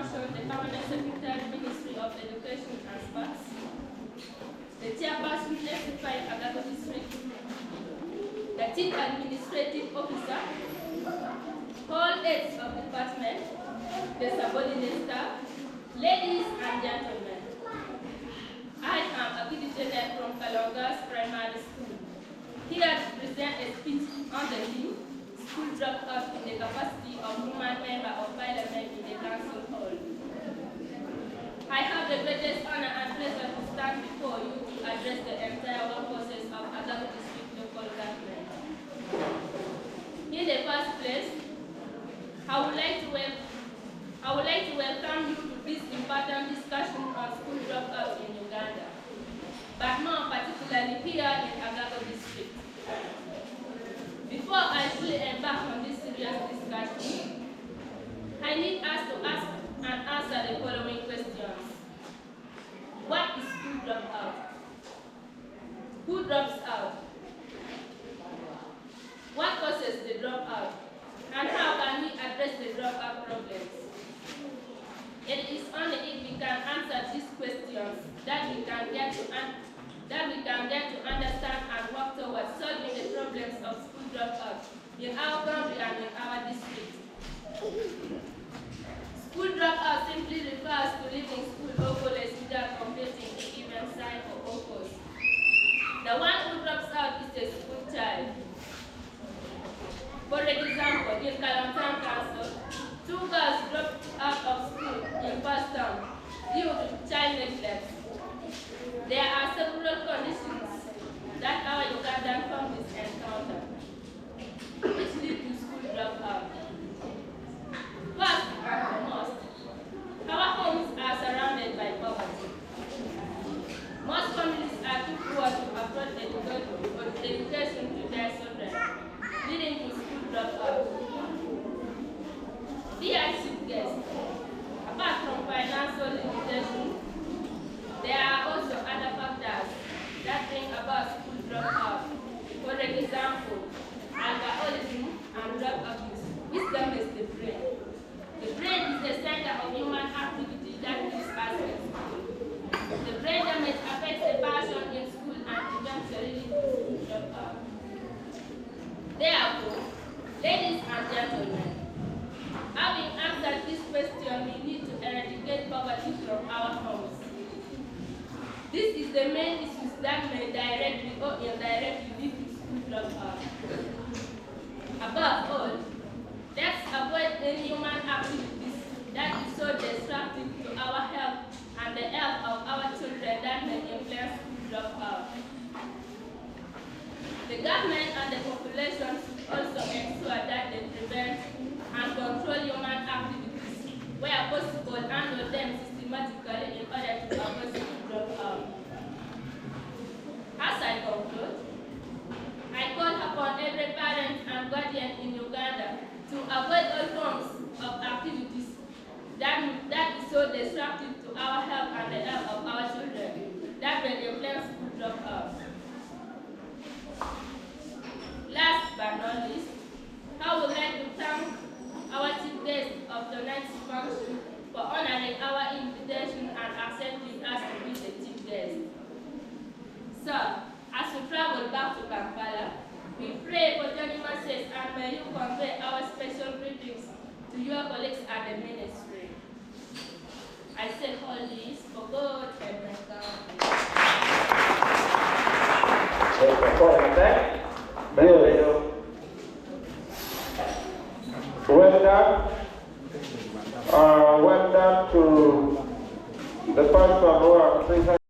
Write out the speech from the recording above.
function, the Permanent Secretary, Ministry of Education and Sports, the Chairperson, Executive Agago District, the Chief Administrative Officer, all heads of department, the subordinate staff, ladies and gentlemen. I am Agidi Janet from Kalongo Primary School, here to present a speech on the theme, School Dropout in the Capacity of Woman Member of Parliament in the Council Hall. I have the greatest honor and pleasure to stand before you to address the entire workforces of Agago District Local Government. In the first place, I would like to welcome you to this important discussion on school dropout in Uganda, but more particularly here in Agago District. Before I fully embark on this serious discussion, I need us to ask and answer the following questions. What is school dropout? Who drops out? What causes the dropout? And how can we address the dropout problems? It is only if we can answer these questions that we can get to understand and work towards solving the problems of school dropout in our country and in our district. School dropout simply refers to leaving school or college without completing the given sign or course. The one who drops out is a school child. For example, in Kalongo Council, 2 girls dropped out of school in first term due to child neglect. There are several conditions that our Ugandan families encounter, which lead to school dropout. First and foremost, our homes are surrounded by poverty. Most families are too poor to afford education to their children, leading to school dropout. Dear chief guests, apart from financial limitation, there are also other factors that bring about school dropout. For example, alcoholism and drug abuse, which damages the brain. The brain is the center of human activity that gives us in school. The brain damage affects the person in school and eventually leads to school dropout. Therefore, ladies and gentlemen, having answered this question, we need to eradicate poverty from our homes. This is the main issues that may directly or indirectly lead to school dropout. Above all, let's avoid inhuman activities that is so destructive to our health and the health of our children that may influence school dropout. The government and the population should also ensure that they prevent and control human activities where possible and handle them systematically in order to avoid school dropout. As I conclude, I call upon every parent and guardian in Uganda to avoid all forms of activities that is so destructive to our health and the health of our children that may influence school dropout. Last but not least, I would like to thank our chief guest of tonight's function for honoring our invitation and accepting us to be the chief guest. Sir, as we travel back to Kampala, we pray for journey mercies and may you convey our special greetings to your colleagues at the ministry. I say all this for God and Well done to the person who are present.